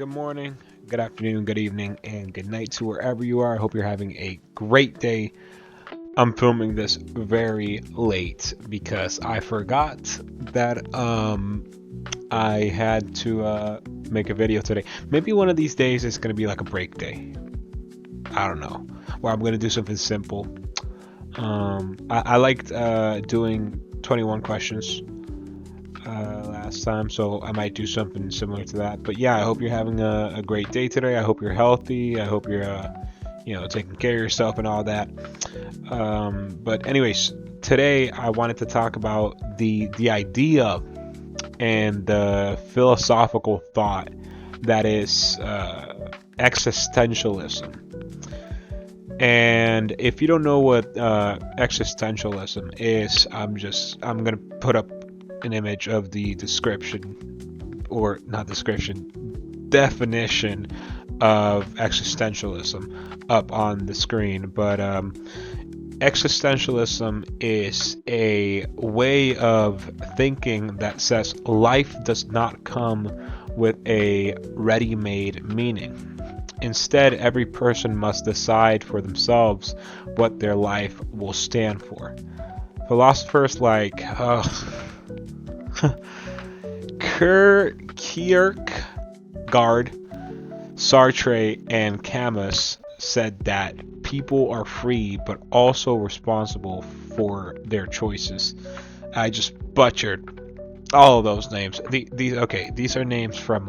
Good morning, good afternoon, good evening, and good night to wherever you are. I hope you're having a great day. I'm filming this very late because I forgot that I had to make a video today. Maybe one of these days it's gonna be like a break day. I don't know. Where I'm gonna do something simple. I liked doing 21 questions last time, so I might do something similar to that. But yeah, I hope you're having a great day today. I hope you're healthy. I hope you're taking care of yourself and all that. But anyways, today I wanted to talk about the idea and the philosophical thought that is existentialism. And if you don't know what existentialism is, I'm gonna put up an image of the description, or not description, definition of existentialism up on the screen. But existentialism is a way of thinking that says life does not come with a ready-made meaning. Instead, every person must decide for themselves what their life will stand for. Philosophers like Kierkegaard, Sartre, and Camus said that people are free but also responsible for their choices. I just butchered all of those names. These are names from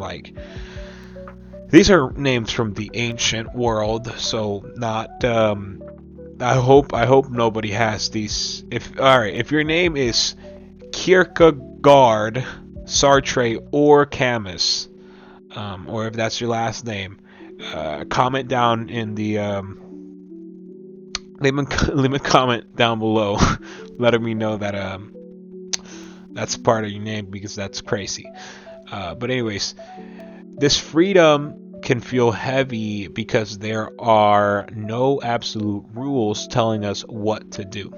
the ancient world, so not I hope nobody has these. If your name is Kierkegaard, Sartre, or Camus, or if that's your last name, comment down in the leave a comment down below, letting me know that that's part of your name, because that's crazy. But anyways, this freedom can feel heavy because there are no absolute rules telling us what to do.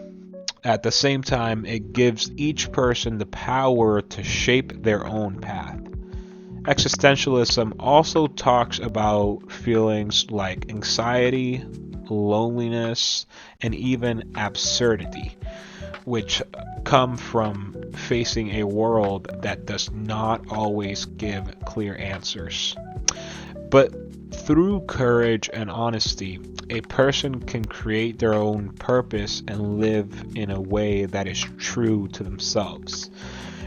At the same time, it gives each person the power to shape their own path. Existentialism also talks about feelings like anxiety, loneliness, and even absurdity, which come from facing a world that does not always give clear answers. But through courage and honesty, a person can create their own purpose and live in a way that is true to themselves.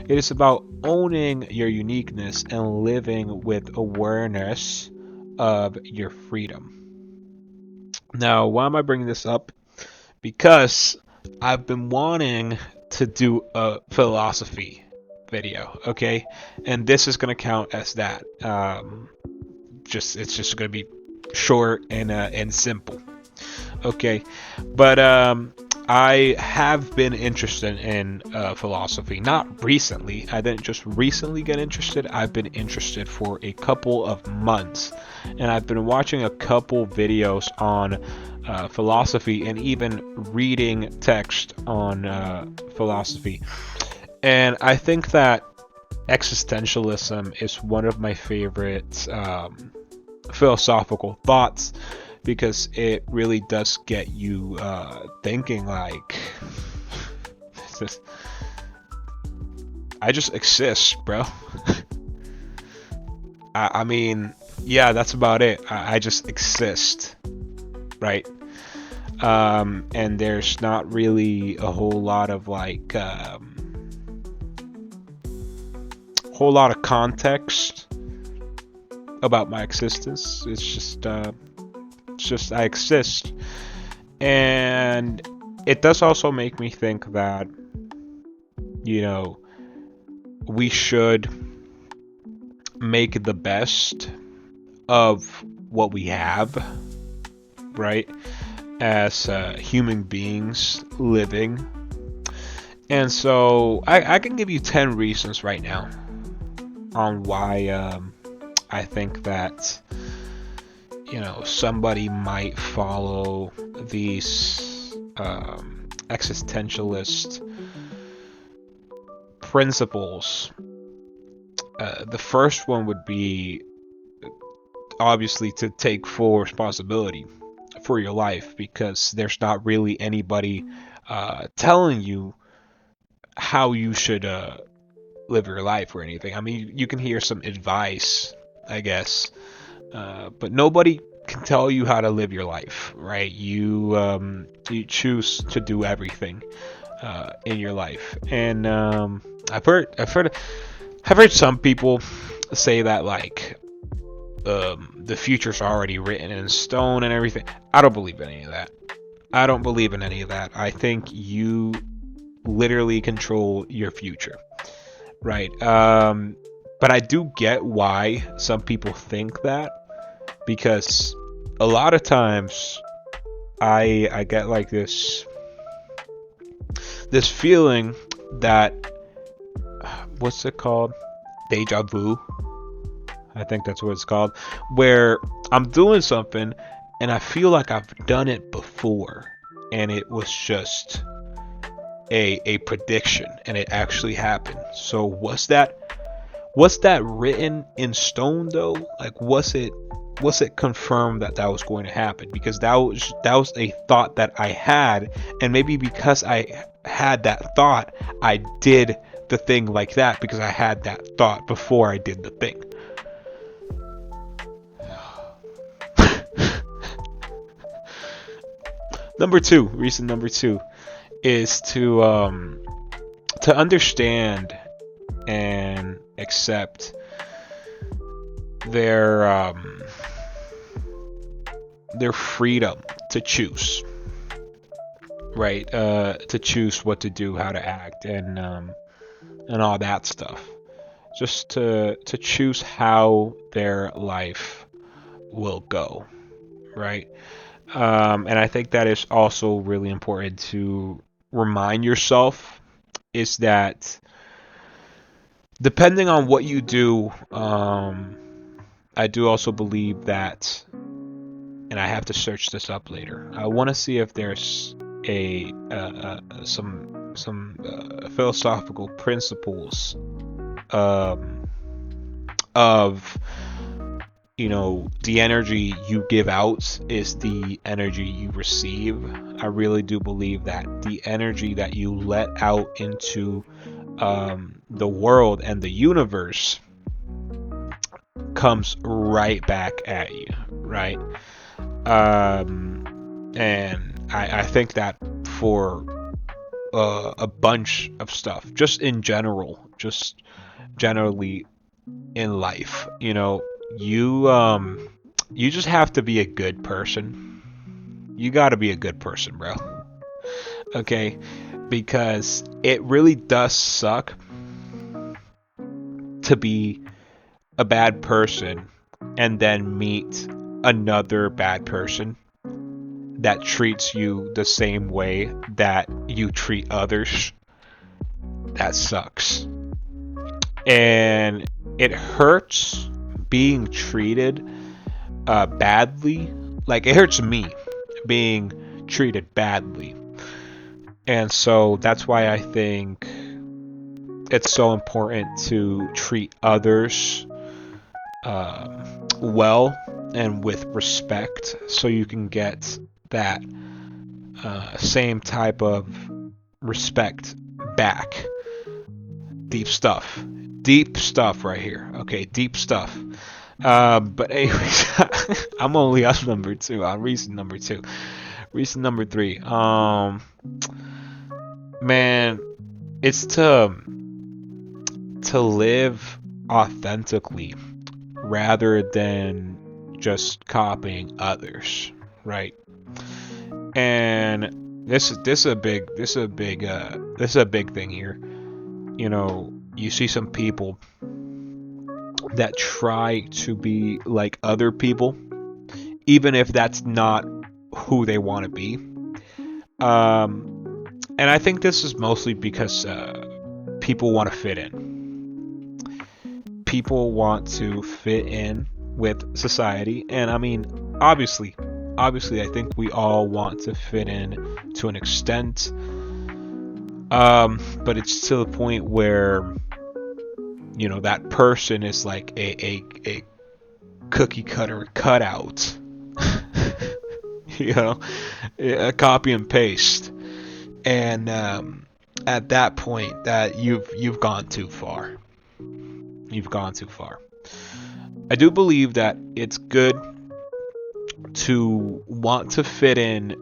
It is about owning your uniqueness and living with awareness of your freedom. Now, why am I bringing this up? Because I've been wanting to do a philosophy video, okay? And this is going to count as that. It's just going to be short and simple, okay? But I have been interested in philosophy. Not recently. I didn't just recently get interested. I've been interested for a couple of months, and I've been watching a couple videos on philosophy and even reading text on philosophy. And I think that existentialism is one of my favorite philosophical thoughts, because it really does get you thinking like, I just exist, bro. I mean, yeah, that's about it. I just exist, right? And there's not really a whole lot of whole lot of context about my existence. It's just I exist. And it does also make me think that, we should make the best of what we have, right? As human beings living. And so I can give you 10 reasons right now on why I think that somebody might follow these existentialist principles. The first one would be obviously to take full responsibility for your life, because there's not really anybody telling you how you should live your life or anything. I mean, you can hear some advice, I guess, but nobody can tell you how to live your life, right? You choose to do everything in your life, and I've heard some people say that like the future's already written in stone and everything. I don't believe in any of that. I don't believe in any of that. I think you literally control your future, right? But I do get why some people think that, because a lot of times I get like this feeling that, what's it called? Deja vu. I think that's what it's called, where I'm doing something and I feel like I've done it before, and it was just a prediction and it actually happened. So was that written in stone though? Like was it confirmed that was going to happen? Because that was a thought that I had, and maybe because I had that thought, I did the thing like that because I had that thought before I did the thing. Reason number two is to understand and accept their freedom to choose, right? To choose what to do, how to act, and all that stuff. Just to choose how their life will go, right? And I think that is also really important to remind yourself, is that depending on what you do, I do also believe that, and I have to search this up later. I want to see if there's some philosophical principles of, you know, the energy you give out is the energy you receive. I really do believe that the energy that you let out into the world and the universe comes right back at you, right? And I think that for a bunch of stuff, just in general, just generally in life, you know, you just have to be a good person. You got to be a good person, bro. Okay? Because it really does suck to be a bad person and then meet another bad person that treats you the same way that you treat others. That sucks. And it hurts being treated badly. Like, it hurts me being treated badly. And so that's why I think it's so important to treat others well and with respect, so you can get that same type of respect back. Deep stuff right here. Okay, deep stuff. But anyways, I'm only on number two, on reason number two. Reason number three, man, it's to live authentically rather than just copying others, right? And this is a big thing here. You know, you see some people that try to be like other people, even if that's not who they want to be. And I think this is mostly because people want to fit in. People want to fit in with society, and I mean, obviously, I think we all want to fit in to an extent. But it's to the point where, you know, that person is like a cookie cutter cutout. You know, a copy and paste. And at that point, that you've gone too far. You've gone too far. I do believe that it's good to want to fit in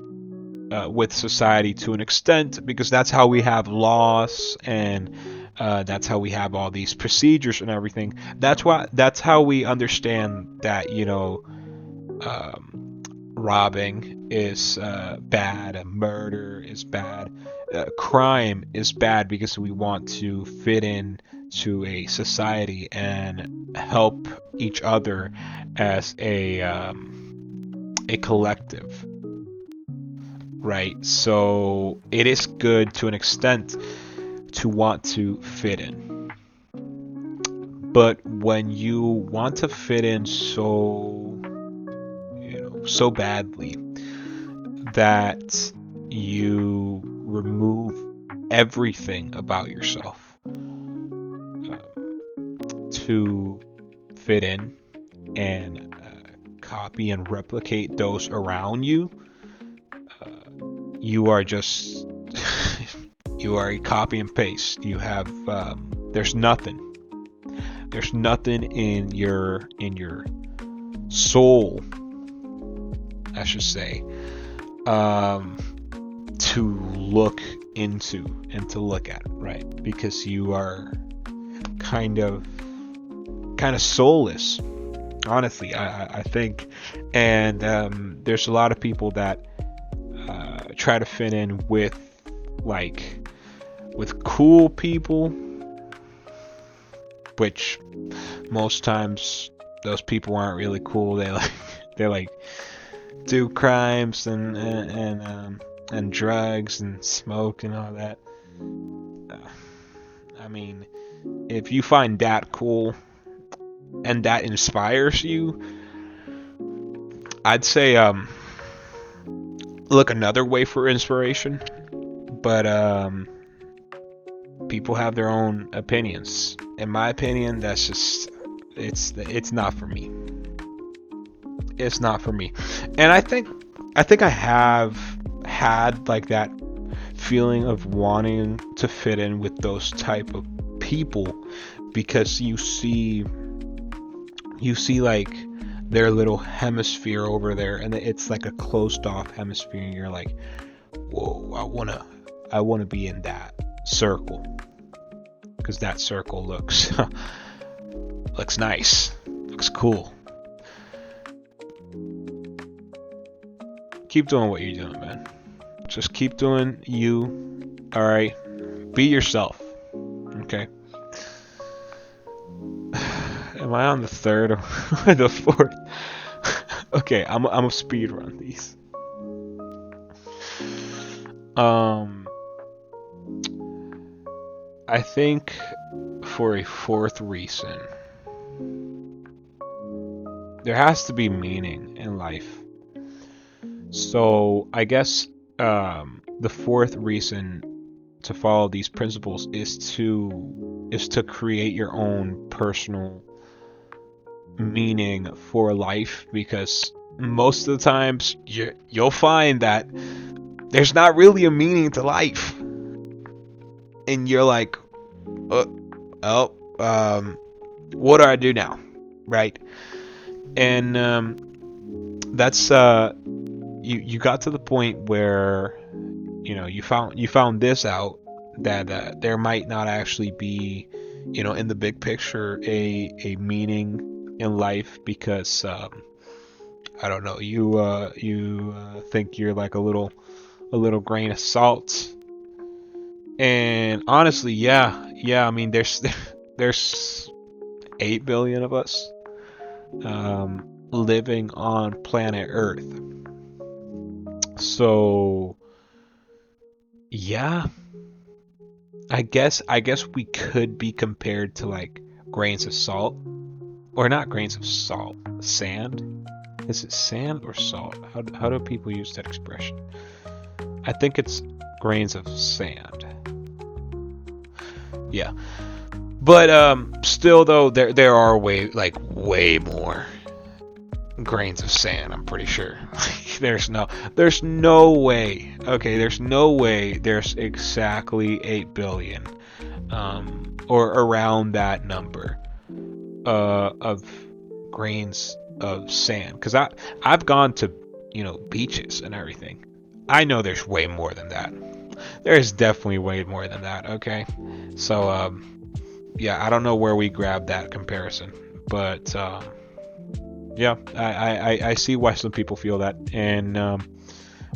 with society to an extent, because that's how we have laws, and that's how we have all these procedures and everything. That's how we understand that, robbing is bad, murder is bad, crime is bad, because we want to fit in to a society and help each other as a collective, right? So it is good to an extent to want to fit in, but when you want to fit in so badly that you remove everything about yourself to fit in and copy and replicate those around you, you are just you are a copy and paste. You have there's nothing in your soul, I should say, to look into and to look at, right? Because you are kind of soulless, honestly, I think. And there's a lot of people that try to fit in with cool people, which most times those people aren't really cool. They do crimes and drugs and smoke and all that. I mean, if you find that cool and that inspires you, I'd say look another way for inspiration. But people have their own opinions. In my opinion, that's just it's not for me. It's not for me. And I think I have had like that feeling of wanting to fit in with those type of people, because you see like their little hemisphere over there, and it's like a closed off hemisphere, and you're like, whoa, I wanna be in that circle, because that circle looks nice, looks cool. Keep doing what you're doing, man. Just keep doing you. All right, be yourself. Okay. Am I on the third or the fourth? Okay, I'm a speed run these. I think for a fourth reason, there has to be meaning in life. So I guess the fourth reason to follow these principles is to create your own personal meaning for life, because most of the times you'll find that there's not really a meaning to life, and you're like, what do I do now, right? And that's you got to the point where you found this out, that there might not actually be, in the big picture, a meaning in life, because I don't know, you think you're like a little grain of salt. And honestly, yeah, I mean, there's 8 billion of us living on planet Earth. So yeah, I guess we could be compared to like grains of salt, or not grains of salt, sand. Is it sand or salt? How do people use that expression? I think it's grains of sand. Yeah, but still though, there are way more. grains of sand, I'm pretty sure. There's no way. Okay, there's no way there's exactly 8 billion, or around that number, of grains of sand. Because I've gone to, beaches and everything. I know there's way more than that. There's definitely way more than that. Okay, so yeah, I don't know where we grabbed that comparison, but yeah, I see why some people feel that, and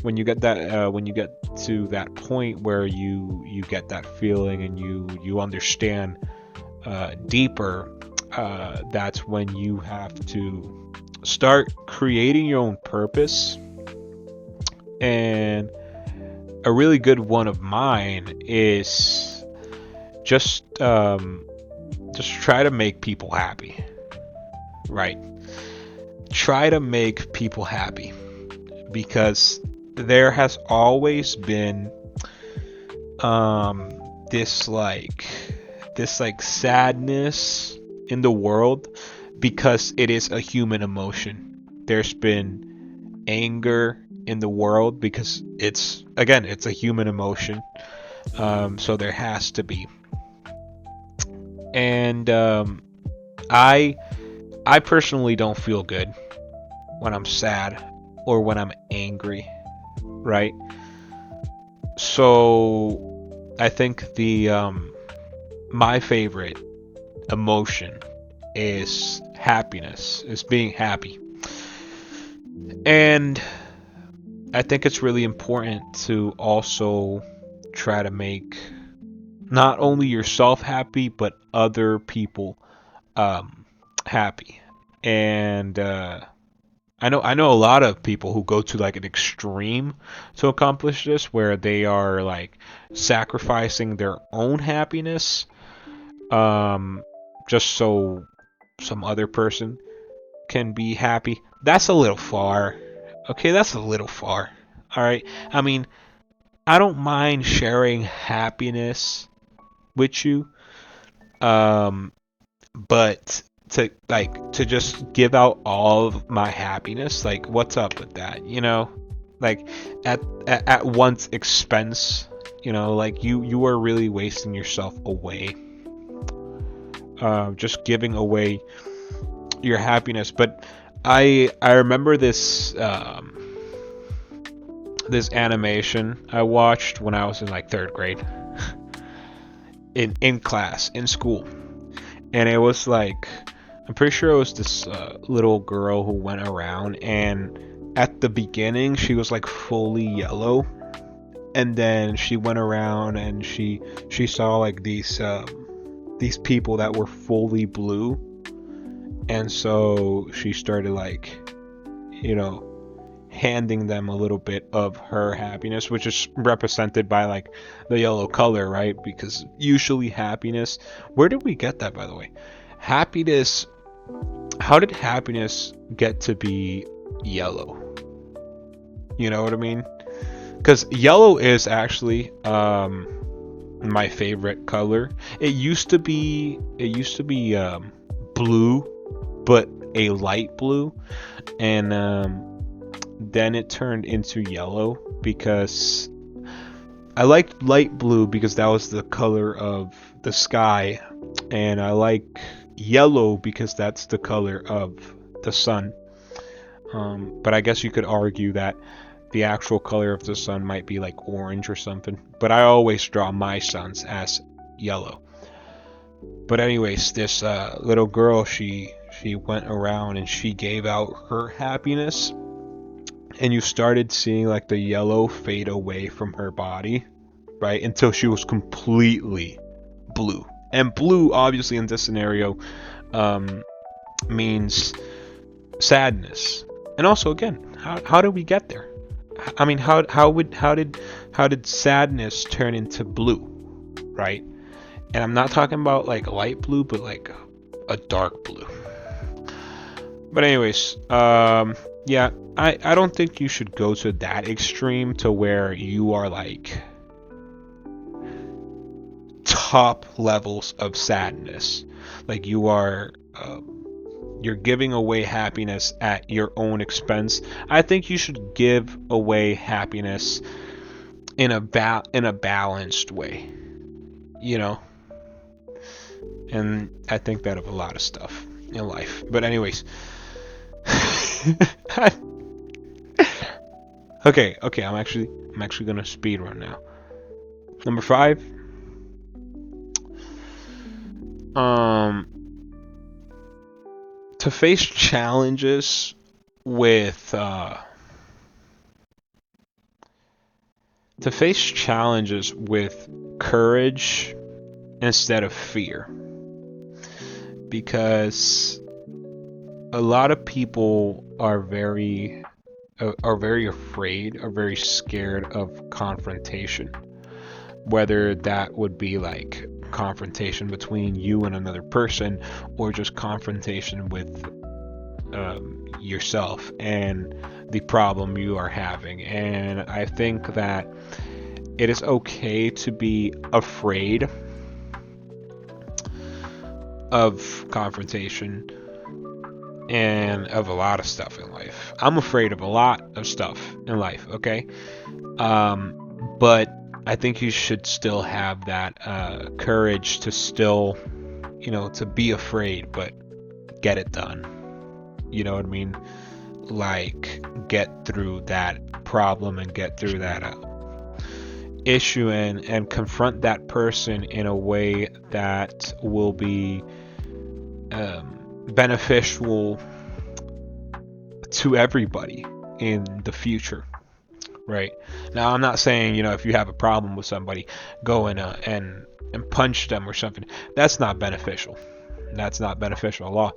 when you get that, when you get to that point where you get that feeling and you understand deeper, that's when you have to start creating your own purpose. And a really good one of mine is just try to make people happy, right? Try to make people happy, because there has always been this sadness in the world, because it is a human emotion. There's been anger in the world because it's a human emotion. So there has to be. And I personally don't feel good when I'm sad or when I'm angry, right? So I think my favorite emotion is happiness, is being happy. And I think it's really important to also try to make not only yourself happy, but other people happy. And I know a lot of people who go to like an extreme to accomplish this, where they are like sacrificing their own happiness, just so some other person can be happy. That's a little far. Okay, that's a little far. All right. I mean, I don't mind sharing happiness with you, but to just give out all of my happiness, like, what's up with that? Like at one's expense. Like you are really wasting yourself away, just giving away your happiness. But I remember this this animation I watched when I was in like 3rd grade, in class, in school. And it was like, I'm pretty sure it was this little girl who went around, and at the beginning she was like fully yellow, and then she went around and she saw like these people that were fully blue, and so she started like, handing them a little bit of her happiness, which is represented by like the yellow color, right? Because usually happiness, where did we get that, by the way? Happiness, how did happiness get to be yellow? You know what I mean? Because yellow is actually my favorite color. It used to be blue, but a light blue, and then it turned into yellow, because I liked light blue because that was the color of the sky, and I like yellow because that's the color of the sun. But I guess you could argue that the actual color of the sun might be like orange or something, but I always draw my suns as yellow. But anyways, this little girl, she went around and she gave out her happiness, and you started seeing like the yellow fade away from her body, right, until she was completely blue. And blue, obviously, in this scenario, means sadness. And also, again, how did we get there? I mean, how did sadness turn into blue, right? And I'm not talking about like light blue, but like a dark blue. But anyways, yeah, I don't think you should go to that extreme to where you are like top levels of sadness. Like you are You're giving away happiness at your own expense. I think you should give away happiness in a balanced way, you know. And I think that of a lot of stuff in life. But anyways, okay, I'm actually gonna speed run now. Number 5. To face challenges with courage instead of fear, because a lot of people are very afraid, are very scared of confrontation, whether that would be like confrontation between you and another person, or just confrontation with yourself and the problem you are having. And I think that it is okay to be afraid of confrontation and of a lot of stuff in life. I'm afraid of a lot of stuff in life, okay? But I think you should still have that courage to still, to be afraid, but get it done. You know what I mean? Like, get through that problem and get through that issue, and confront that person in a way that will be beneficial to everybody in the future. Right. Now, I'm not saying, if you have a problem with somebody, go and punch them or something. That's not beneficial. That's not beneficial at all.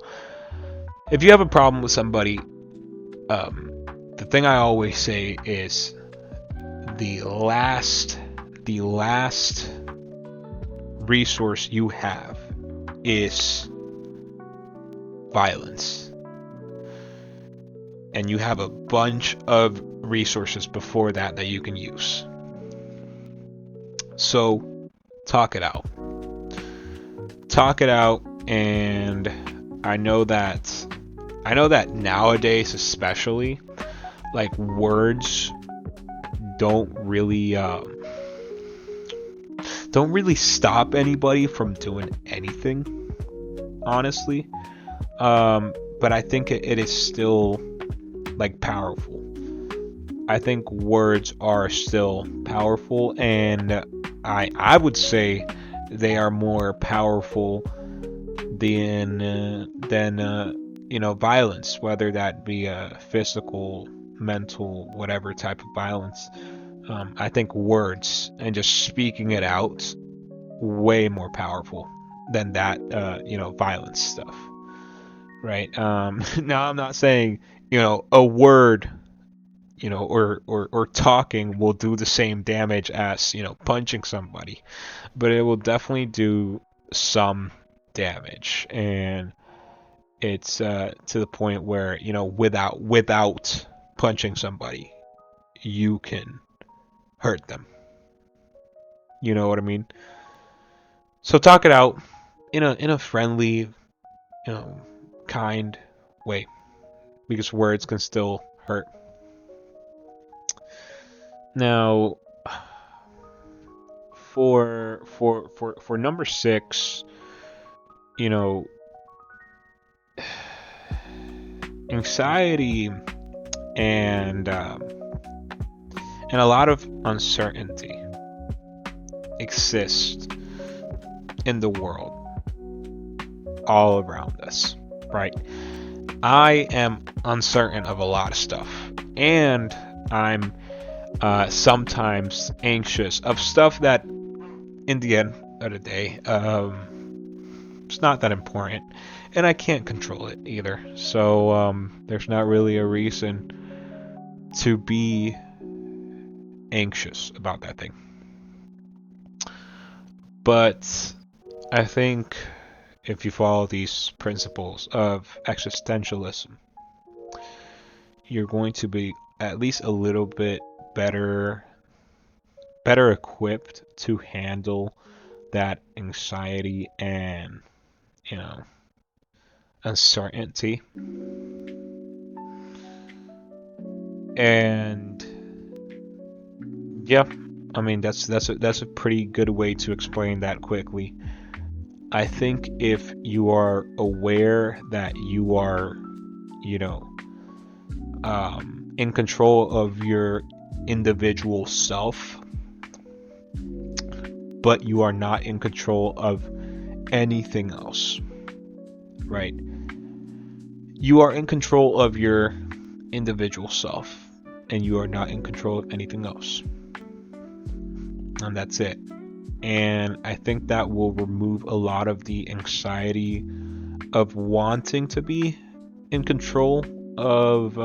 If you have a problem with somebody, the thing I always say is the last resource you have is violence. And you have a bunch of resources before that you can use. So talk it out. And I know that nowadays, especially, like, words don't really stop anybody from doing anything, honestly. But I think it is still, like, powerful. I think words are still powerful, and I would say they are more powerful than violence, whether that be physical, mental, whatever type of violence. I think words and just speaking it out way more powerful than that violence stuff, right? Now, I'm not saying a word or talking will do the same damage as punching somebody, but it will definitely do some damage. And it's to the point where without punching somebody, you can hurt them. You know what I mean? So talk it out in a friendly, kind way, because words can still hurt. Now, for number 6, anxiety and a lot of uncertainty exist in the world all around us, right? I am uncertain of a lot of stuff, and I'm sometimes anxious of stuff that, in the end of the day, it's not that important, and I can't control it either. So there's not really a reason to be anxious about that thing. But I think if you follow these principles of existentialism, you're going to be at least a little bit better equipped to handle that anxiety and uncertainty. And yeah, I mean that's a pretty good way to explain that quickly. I think if you are aware that you are, you know, in control of your individual self, but you are not in control of anything else, right? You are in control of your individual self, and you are not in control of anything else. And that's it. And I think that will remove a lot of the anxiety of wanting to be in control of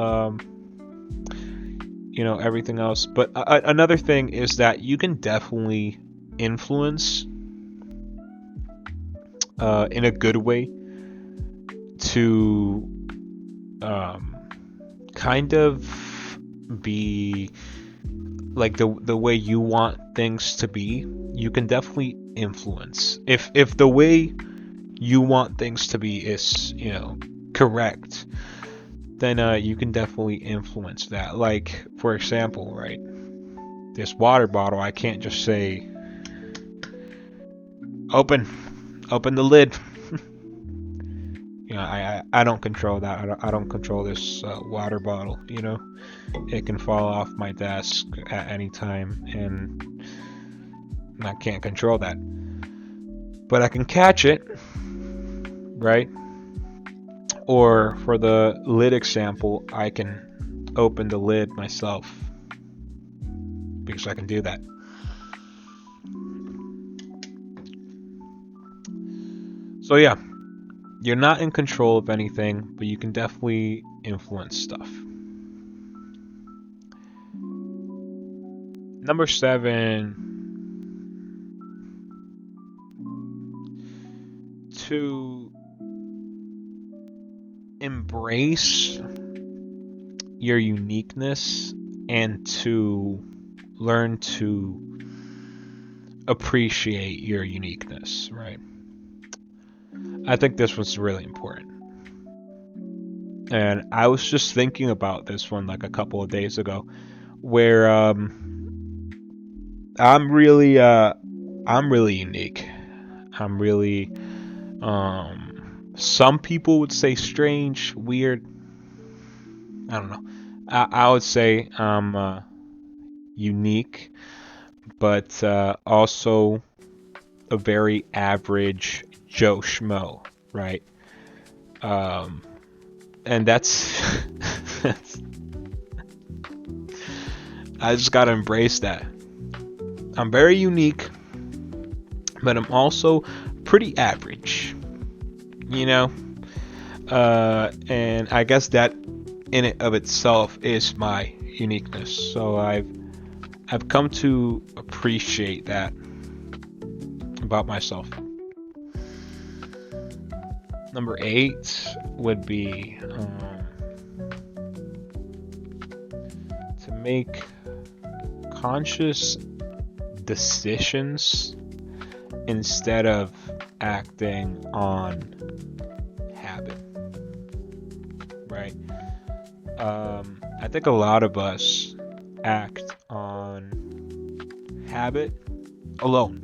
everything else. But another thing is that you can definitely influence in a good way to kind of be like the way you want things to be. You can definitely influence if the way you want things to be is, correct, then you can definitely influence that. Like, for example, right, this water bottle, I can't just say open the lid. I don't control that. I don't control this water bottle. It can fall off my desk at any time, and I can't control that. But I can catch it, right? Or for the lid example, I can open the lid myself because I can do that. So yeah, you're not in control of anything, but you can definitely influence stuff. Number 7, to embrace your uniqueness and to learn to appreciate your uniqueness, right? I think this was really important. And I was just thinking about this one like a couple of days ago, where I'm really unique. I'm really some people would say strange, weird. I don't know. I would say I'm unique, but also a very average Joe Schmo, right? And that's I just gotta embrace that. I'm very unique, but I'm also pretty average, and I guess that in it of itself is my uniqueness. So I've come to appreciate that about myself. Number 8 would be to make conscious decisions instead of acting on habit, right? I think a lot of us act on habit alone,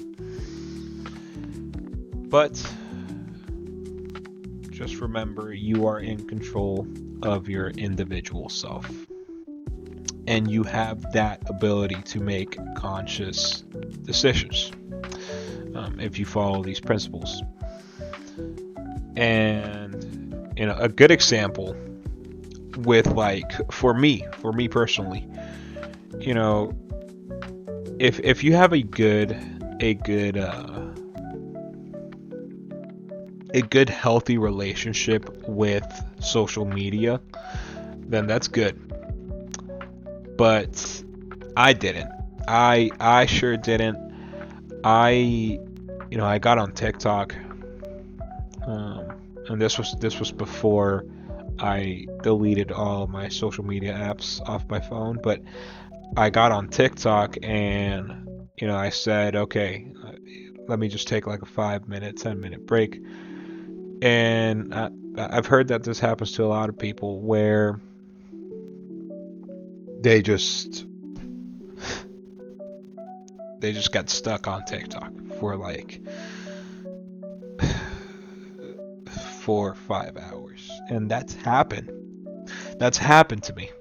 but just remember you are in control of your individual self, and you have that ability to make conscious decisions if you follow these principles. And a good example with, like, for me personally, if you have a good healthy relationship with social media, then that's good. But I didn't. I sure didn't. I got on TikTok, and this was before I deleted all my social media apps off my phone. But I got on TikTok, and I said, okay, let me just take like a 5-minute, 10-minute break, and I've heard that this happens to a lot of people where they just got stuck on TikTok for like 4 or 5 hours, and that's happened. That's happened to me,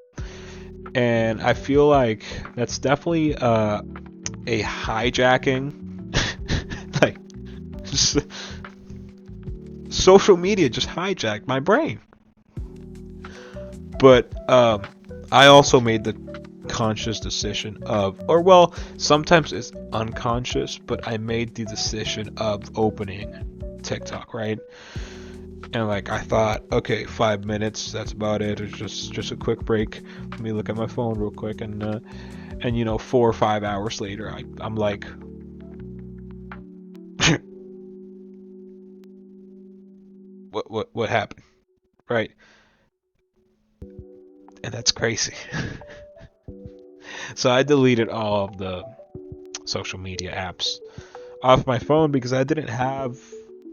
and I feel like that's definitely a hijacking. Like, social media just hijacked my brain. But I also made the conscious decision of, or well, sometimes it's unconscious, but I made the decision of opening TikTok, right? And like I thought, okay, 5 minutes, that's about it. It's just a quick break. Let me look at my phone real quick, and 4 or 5 hours later, I'm like, what happened, right? And that's crazy. So I deleted all of the social media apps off my phone because I didn't have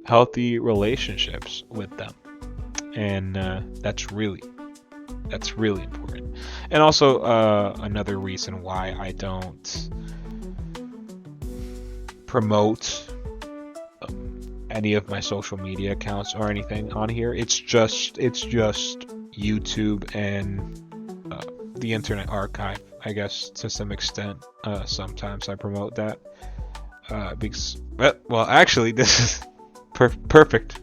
healthy relationships with them, and that's really important. And also another reason why I don't promote any of my social media accounts or anything on here. It's just YouTube and the Internet Archive, I guess, to some extent. Sometimes I promote that because well, actually, this is perfect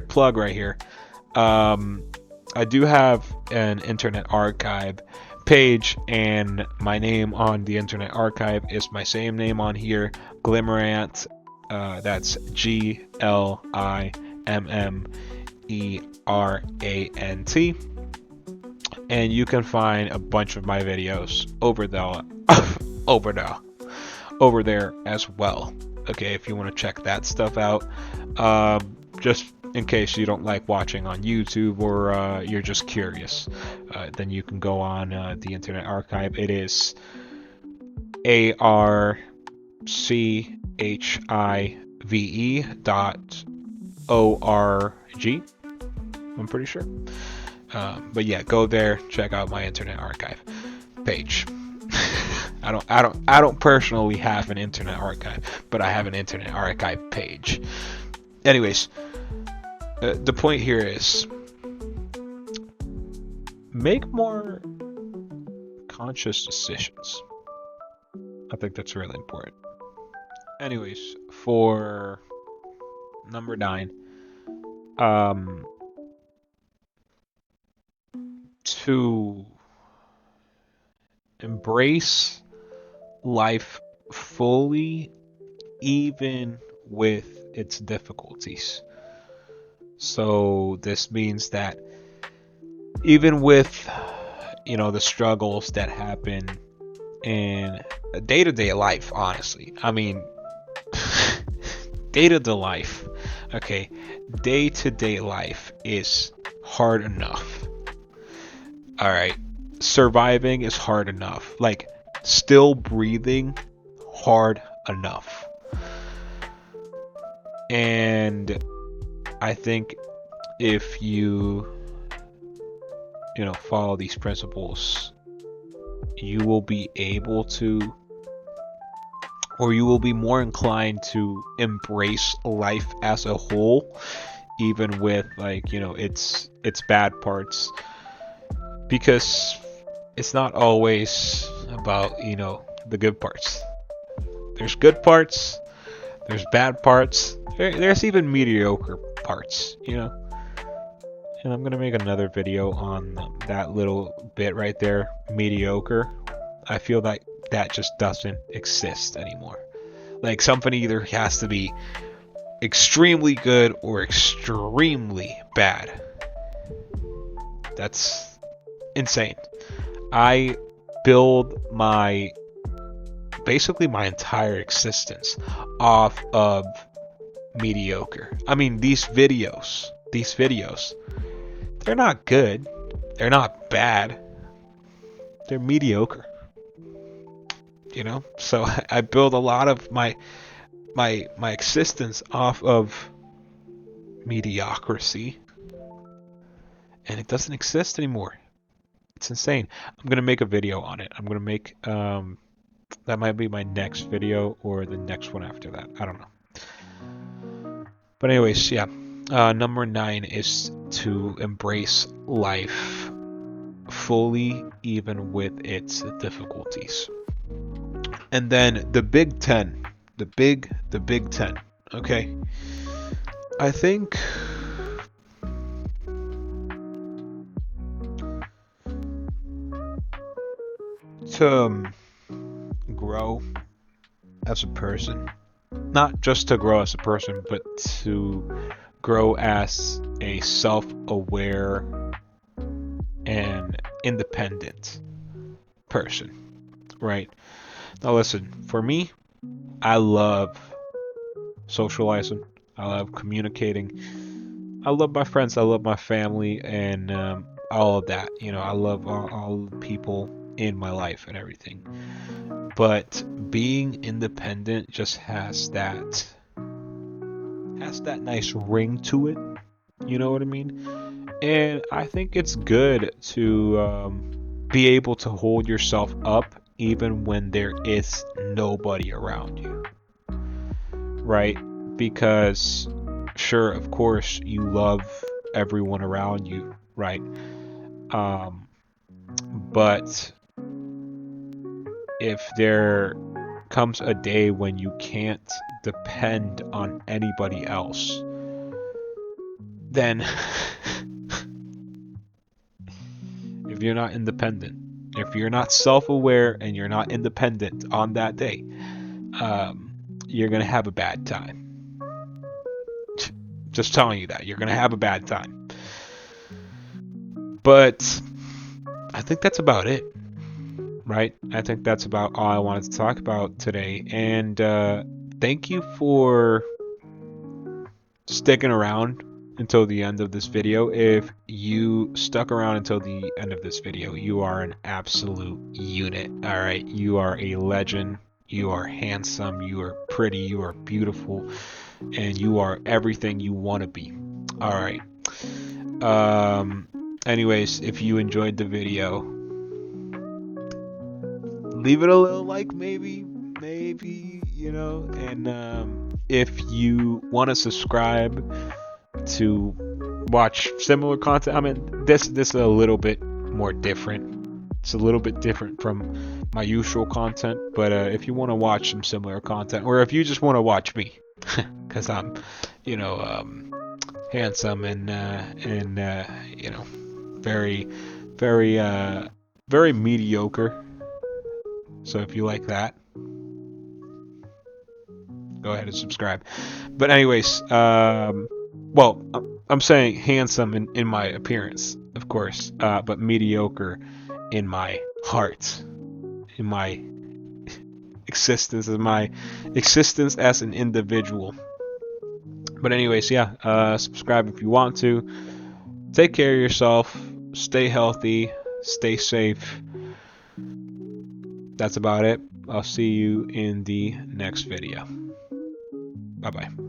plug right here. I do have an Internet Archive page, and my name on the Internet Archive is my same name on here, Glimmerant. That's GLIMMERANT. And you can find a bunch of my videos over there as well. Okay, if you want to check that stuff out. Just in case you don't like watching on YouTube, or you're just curious, then you can go on the Internet Archive. It is archive.org. I'm pretty sure. But yeah, go there, check out my Internet Archive page. I don't personally have an Internet Archive, but I have an Internet Archive page. Anyways, the point here is make more conscious decisions. I think that's really important. Anyways, for number 9, to embrace life fully, even with its difficulties. So this means that even with the struggles that happen in day-to-day life, honestly, I mean, day-to-day life, okay, day-to-day life is hard enough. All right, surviving is hard enough. Like, still breathing, hard enough. And I think if you follow these principles, you will be able to, or you will be more inclined to embrace life as a whole, even with its bad parts, because it's not always about the good parts. There's good parts, there's bad parts, there's even mediocre parts, And I'm gonna make another video on that little bit right there, mediocre. I feel like that just doesn't exist anymore. Like, something either has to be extremely good or extremely bad. That's insane. I build basically my entire existence off of mediocre. I mean, these videos, they're not good, they're not bad, they're mediocre. So I build a lot of my existence off of mediocrity. and it doesn't exist anymore. It's insane. I'm gonna make a video on it. I'm gonna make that might be my next video or the next one after that. I don't know. But anyways, yeah. Number 9 is to embrace life fully, even with its difficulties. And then the Big 10, the Big 10. Okay, I think to grow as a person, not just to grow as a person, but to grow as a self-aware and independent person, right? Now listen, for me, I love socializing. I love communicating. I love my friends. I love my family, and all of that. You know, I love all the people in my life and everything. But being independent just has that nice ring to it. You know what I mean? And I think it's good to be able to hold yourself up even when there is nobody around you, right? Because sure, of course, you love everyone around you, right? But if there comes a day when you can't depend on anybody else, then if you're not independent, if you're not self-aware and you're not independent on that day, you're gonna have a bad time. Just telling you that you're gonna have a bad time. But I think that's about it, right? I think that's about all I wanted to talk about today. And thank you for sticking around until the end of this video. If you stuck around until the end of this video, you are an absolute unit. All right, you are a legend. You are handsome, you are pretty, you are beautiful, and you are everything you want to be. All right. Anyways, if you enjoyed the video, leave it a little like, maybe, you know. And if you want to subscribe to watch similar content, I mean, this is a little bit more different. It's a little bit different from my usual content, but if you want to watch some similar content, or if you just want to watch me, because I'm, you know, handsome and you know, very, very mediocre. So if you like that, go ahead and subscribe. But anyways, well, I'm saying handsome in my appearance, of course, but mediocre in my heart, in my existence, as an individual. But anyways, yeah, subscribe if you want to. Take care of yourself. Stay healthy. Stay safe. That's about it. I'll see you in the next video. Bye bye.